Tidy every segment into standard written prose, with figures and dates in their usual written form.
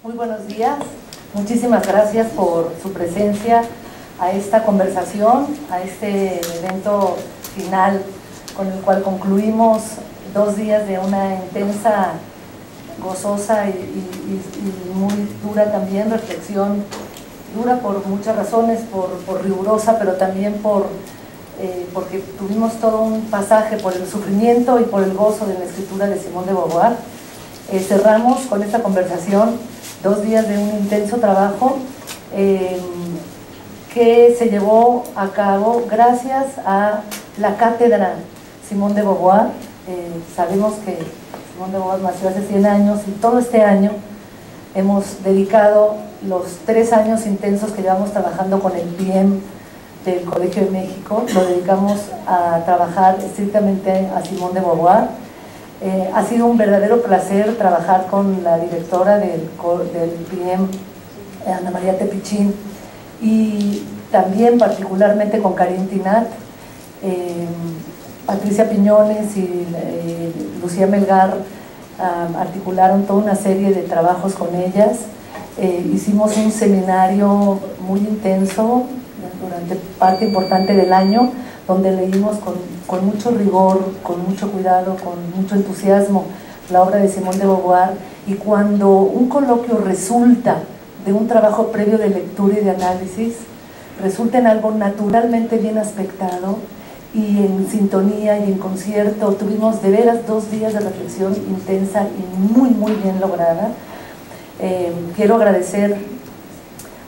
Muy buenos días, muchísimas gracias por su presencia a esta conversación, a este evento final con el cual concluimos 2 días de una intensa, gozosa y muy dura también reflexión, dura por muchas razones, por rigurosa, pero también porque tuvimos todo un pasaje por el sufrimiento y por el gozo de la escritura de Simone de Beauvoir. Cerramos con esta conversación 2 días de un intenso trabajo que se llevó a cabo gracias a la cátedra Simone de Beauvoir. Sabemos que Simone de Beauvoir nació hace 100 años y todo este año hemos dedicado los 3 años intensos que llevamos trabajando con el PIEM del Colegio de México, lo dedicamos a trabajar estrictamente a Simone de Beauvoir. Ha sido un verdadero placer trabajar con la directora del PIEM, Ana María Tepichín, y también particularmente con Karin Tinat, Patricia Piñones y Lucía Melgar articularon toda una serie de trabajos con ellas. Hicimos un seminario muy intenso durante parte importante del año, donde leímos con mucho rigor, con mucho cuidado, con mucho entusiasmo la obra de Simone de Beauvoir, y cuando un coloquio resulta de un trabajo previo de lectura y de análisis, resulta en algo naturalmente bien aspectado y en sintonía y en concierto, tuvimos de veras 2 días de reflexión intensa y muy bien lograda. Quiero agradecer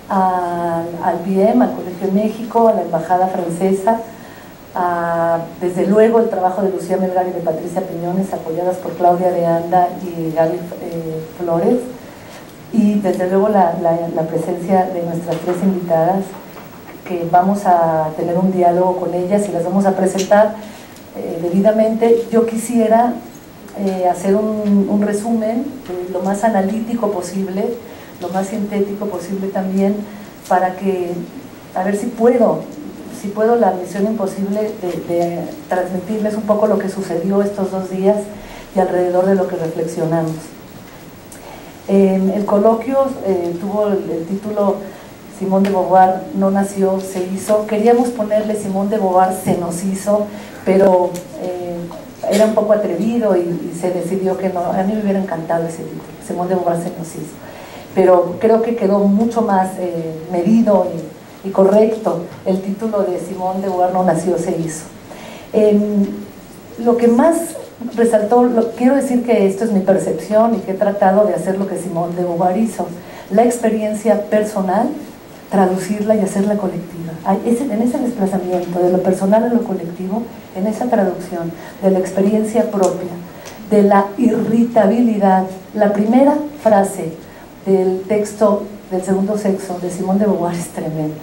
al PIEM, al Colegio de México, a la Embajada Francesa, desde luego el trabajo de Lucía Melgar y de Patricia Piñones, apoyadas por Claudia de Anda y Gaby Flores, y desde luego la presencia de nuestras 3 invitadas, que vamos a tener un diálogo con ellas y las vamos a presentar debidamente. Yo quisiera hacer un resumen lo más analítico posible, lo más sintético posible también, para que, a ver si puedo la misión imposible de transmitirles un poco lo que sucedió estos 2 días y alrededor de lo que reflexionamos. El coloquio tuvo el título Simone de Beauvoir no nació, se hizo. Queríamos ponerle Simone de Beauvoir se nos hizo, pero era un poco atrevido y se decidió que no. A mí me hubiera encantado ese título, Simone de Beauvoir se nos hizo, pero creo que quedó mucho más medido y correcto el título de Simone de Beauvoir no nació, se hizo. Lo que más resaltó, quiero decir que esto es mi percepción y que he tratado de hacer lo que Simone de Beauvoir hizo, la experiencia personal, traducirla y hacerla colectiva. En ese desplazamiento de lo personal a lo colectivo, en esa traducción de la experiencia propia, de la irritabilidad. La primera frase del texto del Segundo Sexo de Simone de Beauvoir es tremenda,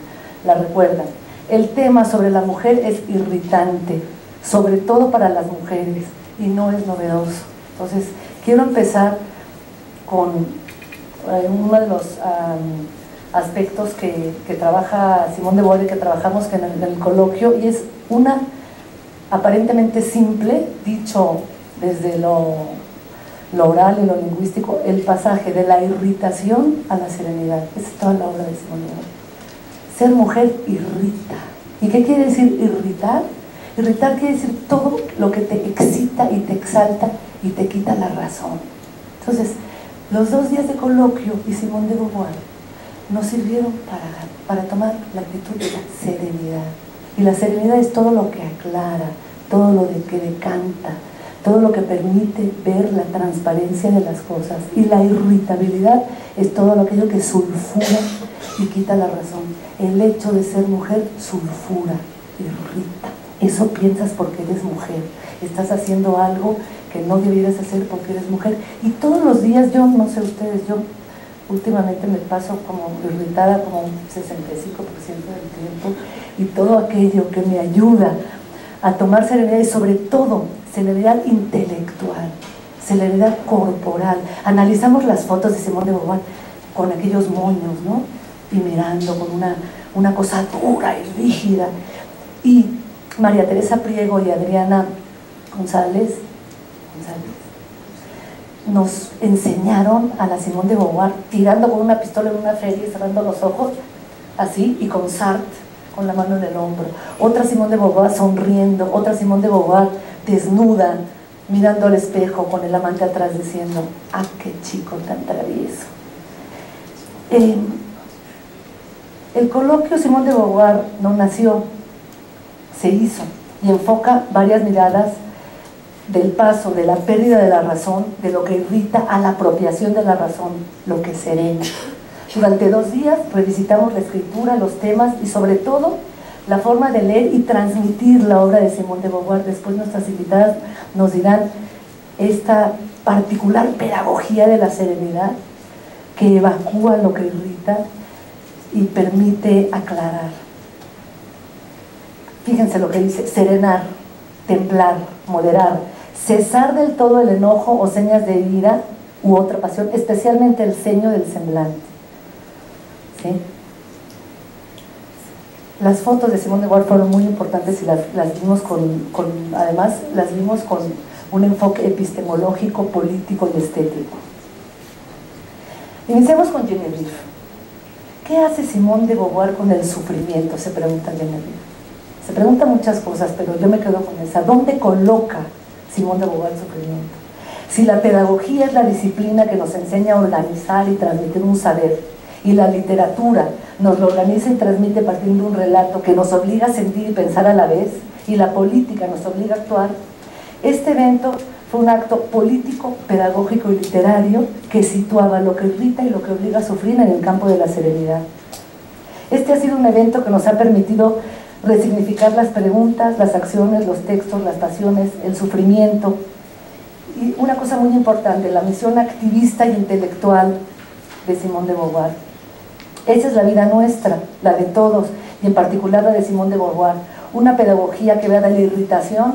la recuerdan. El tema sobre la mujer es irritante, sobre todo para las mujeres, y no es novedoso. Entonces, quiero empezar con uno de los aspectos que trabaja Simone de Beauvoir y que trabajamos en el coloquio, y es una aparentemente simple, dicho desde lo oral y lo lingüístico, el pasaje de la irritación a la serenidad. Esa es toda la obra de Simone de Beauvoir. Ser mujer irrita. ¿Y qué quiere decir irritar? Irritar quiere decir todo lo que te excita y te exalta y te quita la razón. Entonces, los 2 días de coloquio y Simone de Beauvoir nos sirvieron para tomar la actitud de la serenidad. Y la serenidad es todo lo que aclara, todo lo que decanta, todo lo que permite ver la transparencia de las cosas. Y la irritabilidad es todo aquello que sulfura y quita la razón. El hecho de ser mujer sulfura, irrita. Eso piensas porque eres mujer. Estás haciendo algo que no debieras hacer porque eres mujer. Y todos los días, yo no sé ustedes, yo últimamente me paso como irritada como un 65% del tiempo, y todo aquello que me ayuda a tomar serenidad, y sobre todo serenidad intelectual, serenidad corporal. Analizamos las fotos de Simone de Beauvoir con aquellos moños, ¿no? Y mirando con una cosa dura y rígida. Y María Teresa Priego y Adriana González nos enseñaron a la Simone de Beauvoir tirando con una pistola en una feria y cerrando los ojos, así, y con Sartre con la mano en el hombro. Otra Simone de Beauvoir sonriendo, otra Simone de Beauvoir desnuda, mirando al espejo con el amante atrás diciendo, ¡ah, qué chico tan travieso! El coloquio Simone de Beauvoir no nació, se hizo, y enfoca varias miradas del paso, de la pérdida de la razón, de lo que irrita, a la apropiación de la razón, lo que serena. Durante 2 días revisitamos la escritura, los temas y sobre todo la forma de leer y transmitir la obra de Simone de Beauvoir. Después nuestras invitadas nos dirán esta particular pedagogía de la serenidad que evacúa lo que irrita y permite aclarar. Fíjense lo que dice: serenar, templar, moderar, cesar del todo el enojo o señas de ira u otra pasión, especialmente el ceño del semblante. ¿Sí? Las fotos de Simone de Beauvoir fueron muy importantes y las vimos además las vimos con un enfoque epistemológico, político y estético. Iniciamos con Genevieve. ¿Qué hace Simone de Beauvoir con el sufrimiento?, se pregunta Genevieve. Se pregunta muchas cosas, pero yo me quedo con esa. ¿Dónde coloca Simone de Beauvoir el sufrimiento? Si la pedagogía es la disciplina que nos enseña a organizar y transmitir un saber, y la literatura nos lo organiza y transmite partiendo de un relato que nos obliga a sentir y pensar a la vez, y la política nos obliga a actuar, este evento fue un acto político, pedagógico y literario que situaba lo que irrita y lo que obliga a sufrir en el campo de la serenidad. Este ha sido un evento que nos ha permitido resignificar las preguntas, las acciones, los textos, las pasiones, el sufrimiento. Y una cosa muy importante, la misión activista y intelectual de Simone de Beauvoir. Esa es la vida nuestra, la de todos, y en particular la de Simone de Beauvoir. Una pedagogía que va de la irritación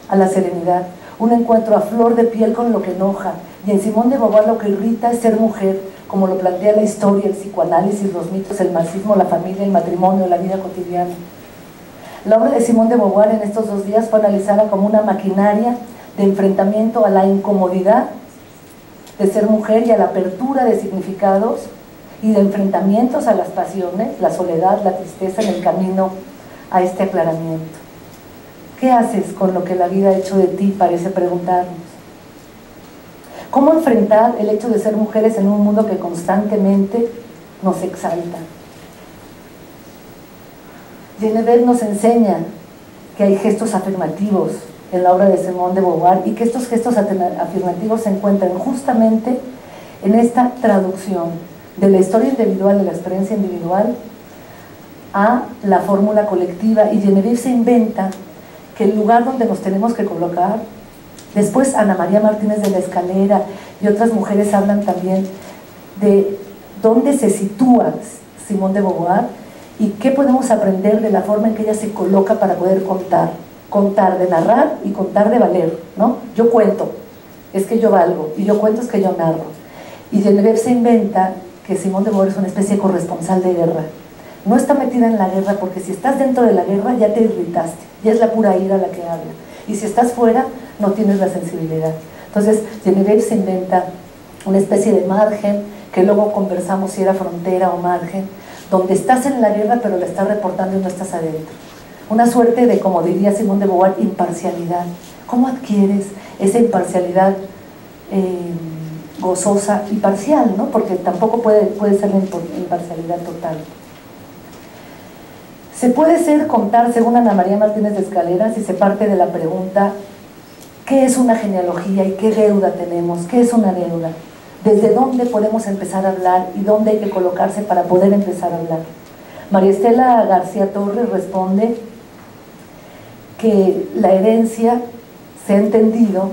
a la serenidad, un encuentro a flor de piel con lo que enoja, y en Simone de Beauvoir lo que irrita es ser mujer, como lo plantea la historia, el psicoanálisis, los mitos, el marxismo, la familia, el matrimonio, la vida cotidiana. La obra de Simone de Beauvoir en estos 2 días fue analizada como una maquinaria de enfrentamiento a la incomodidad de ser mujer y a la apertura de significados y de enfrentamientos a las pasiones, la soledad, la tristeza en el camino a este aclaramiento. ¿Qué haces con lo que la vida ha hecho de ti?, parece preguntarnos. ¿Cómo enfrentar el hecho de ser mujeres en un mundo que constantemente nos exalta? Genevieve nos enseña que hay gestos afirmativos en la obra de Simone de Beauvoir y que estos gestos afirmativos se encuentran justamente en esta traducción de la historia individual, de la experiencia individual, a la fórmula colectiva. Y Genevieve se inventa que el lugar donde nos tenemos que colocar, después Ana María Martínez de la Escalera y otras mujeres hablan también de dónde se sitúa Simone de Beauvoir y qué podemos aprender de la forma en que ella se coloca para poder contar, de narrar y contar de valer, ¿no? Yo cuento, es que yo valgo, y yo cuento, es que yo narro. Y Genevieve se inventa que Simone de Beauvoir es una especie de corresponsal de guerra. No está metida en la guerra, porque si estás dentro de la guerra ya te irritaste, ya es la pura ira la que habla, y si estás fuera no tienes la sensibilidad. Entonces Genevieve se inventa una especie de margen, que luego conversamos si era frontera o margen, donde estás en la guerra pero la estás reportando y no estás adentro. Una suerte de, como diría Simone de Beauvoir, imparcialidad. ¿Cómo adquieres esa imparcialidad gozosa y parcial, ¿no? Porque tampoco puede ser la imparcialidad total. Se puede contar, según Ana María Martínez de Escalera, si se parte de la pregunta: ¿qué es una genealogía y qué deuda tenemos? ¿Qué es una deuda? ¿Desde dónde podemos empezar a hablar y dónde hay que colocarse para poder empezar a hablar? María Estela García Torres responde que la herencia se ha entendido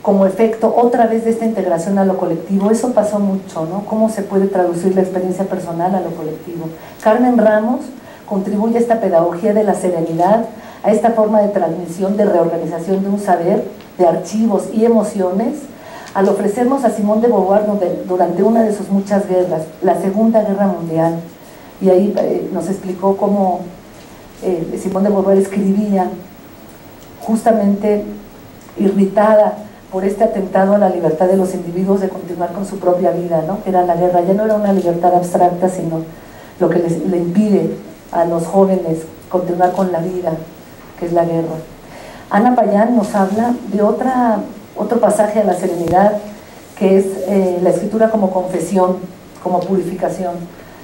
como efecto otra vez de esta integración a lo colectivo. Eso pasó mucho, ¿no? ¿Cómo se puede traducir la experiencia personal a lo colectivo? Carmen Ramos contribuye a esta pedagogía de la serenidad, a esta forma de transmisión, de reorganización de un saber, de archivos y emociones, al ofrecernos a Simone de Beauvoir durante una de sus muchas guerras, la Segunda Guerra Mundial. Y ahí nos explicó cómo Simone de Beauvoir escribía justamente irritada por este atentado a la libertad de los individuos de continuar con su propia vida, ¿no? Era la guerra, ya no era una libertad abstracta, sino lo que le impide a los jóvenes continuar con la vida, que es la guerra. Ana Payán nos habla de otro pasaje a la serenidad, que es la escritura como confesión, como purificación,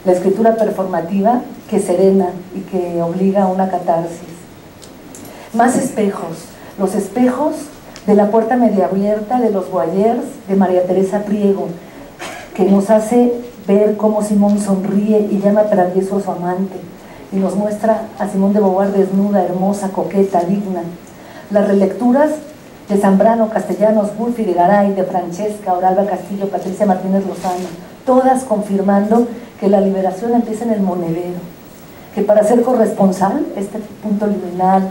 la escritura performativa que serena y que obliga a una catarsis. Más espejos, los espejos de la puerta media abierta de los Boyers de María Teresa Priego, que nos hace ver cómo Simón sonríe y llama travieso a su amante, y nos muestra a Simón de Beauvoir desnuda, hermosa, coqueta, digna. Las relecturas de Zambrano, Castellanos, Woolf y de Garay, de Francesca, Oralba Castillo, Patricia Martínez Lozano, todas confirmando que la liberación empieza en el monedero, que para ser corresponsal, este punto liminal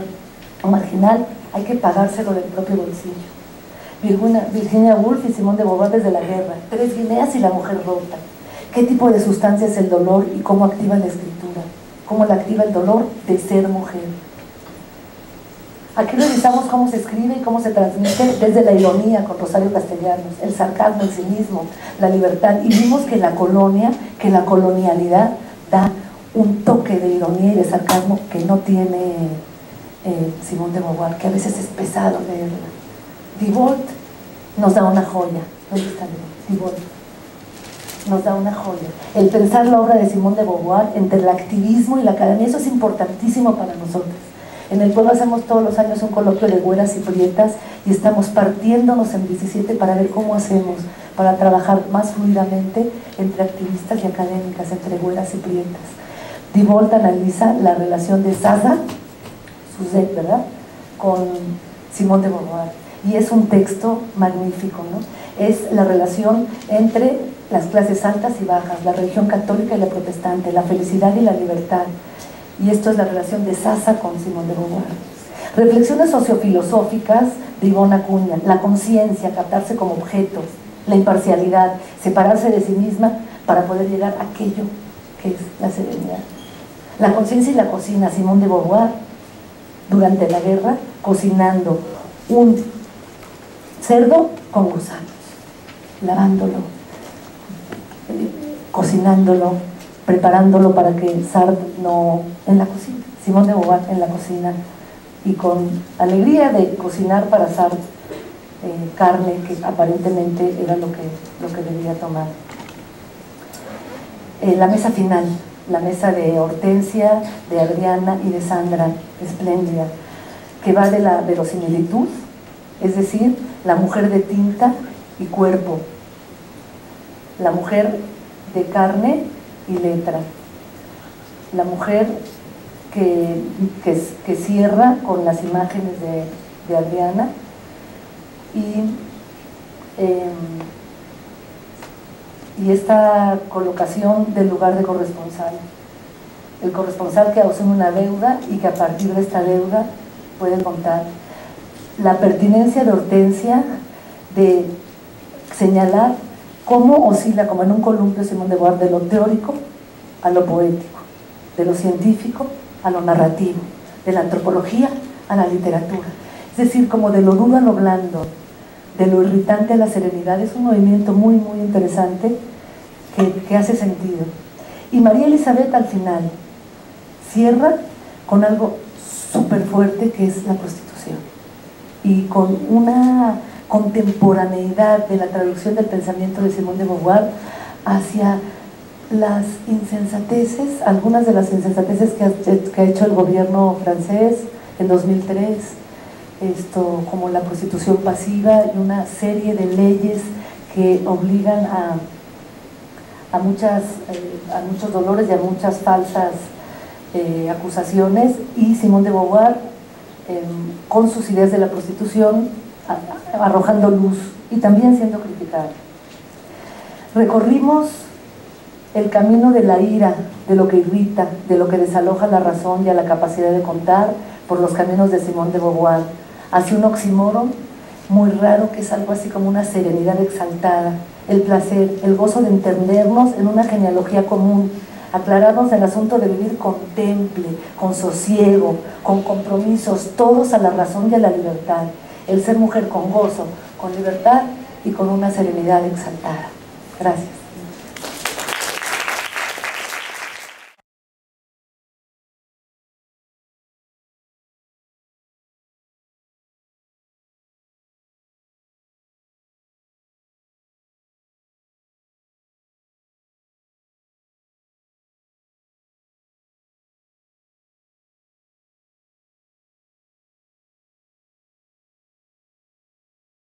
o marginal, hay que pagárselo del propio bolsillo. Virginia Woolf y Simón de Beauvoir desde la guerra, 3 guineas y la mujer rota. ¿Qué tipo de sustancia es el dolor y cómo activa la escritura? ¿Cómo la activa el dolor de ser mujer? Aquí revisamos cómo se escribe y cómo se transmite desde la ironía con Rosario Castellanos, el sarcasmo, el cinismo, la libertad, y vimos que la colonia, que la colonialidad da un toque de ironía y de sarcasmo que no tiene Simón de Beauvoir, que a veces es pesado leerla. Dibolt nos da una joya. ¿Dónde está Dibolt? Nos da una joya. El pensar la obra de Simón de Beauvoir entre el activismo y la academia, eso es importantísimo para nosotros. En el pueblo hacemos todos los años un coloquio de güeras y prietas y estamos partiéndonos en 17 para ver cómo hacemos para trabajar más fluidamente entre activistas y académicas, entre güeras y prietas. Dibolt analiza la relación de Zaza, Suzette, ¿verdad?, con Simón de Beauvoir, y es un texto magnífico, ¿no? Es la relación entre las clases altas y bajas, la religión católica y la protestante, la felicidad y la libertad. Y esto es la relación de Zaza con Simón de Beauvoir. Reflexiones sociofilosóficas de Ivonne Acuña, la conciencia, captarse como objeto, la imparcialidad, separarse de sí misma para poder llegar a aquello que es la serenidad. La conciencia y la cocina, Simón de Beauvoir, durante la guerra, cocinando un cerdo con gusanos, lavándolo, cocinándolo, preparándolo para que Sartre no... en la cocina, Simón de Beauvoir en la cocina, y con alegría de cocinar para Sartre carne que aparentemente era lo que debía tomar. La mesa final, la mesa de Hortensia, de Adriana y de Sandra, espléndida, que va de la verosimilitud, es decir, la mujer de tinta y cuerpo, la mujer de carne y letra, la mujer que cierra con las imágenes de Adriana y esta colocación del lugar de corresponsal, el corresponsal que asume una deuda y que a partir de esta deuda puede contar. La pertinencia de Hortensia de señalar cómo oscila, como en un columpio Simón de Beauvoir, de lo teórico a lo poético, de lo científico a lo narrativo, de la antropología a la literatura, es decir, como de lo duro a lo blando, de lo irritante a la serenidad. Es un movimiento muy muy interesante que hace sentido. Y María Elizabeth al final cierra con algo súper fuerte, que es la prostitución, y con una contemporaneidad de la traducción del pensamiento de Simón de Beauvoir hacia las insensateces, algunas de las insensateces que ha hecho el gobierno francés en 2003, como la prostitución pasiva y una serie de leyes que obligan a muchos dolores y a muchas falsas acusaciones, y Simón de Beauvoir con sus ideas de la prostitución arrojando luz y también siendo criticada. Recorrimos el camino de la ira, de lo que irrita, de lo que desaloja la razón y a la capacidad de contar, por los caminos de Simón de Beauvoir, hacia un oxímoron muy raro que es algo así como una serenidad exaltada, el placer, el gozo de entendernos en una genealogía común, aclararnos el asunto de vivir con temple, con sosiego, con compromisos, todos a la razón y a la libertad, el ser mujer con gozo, con libertad y con una serenidad exaltada. Gracias.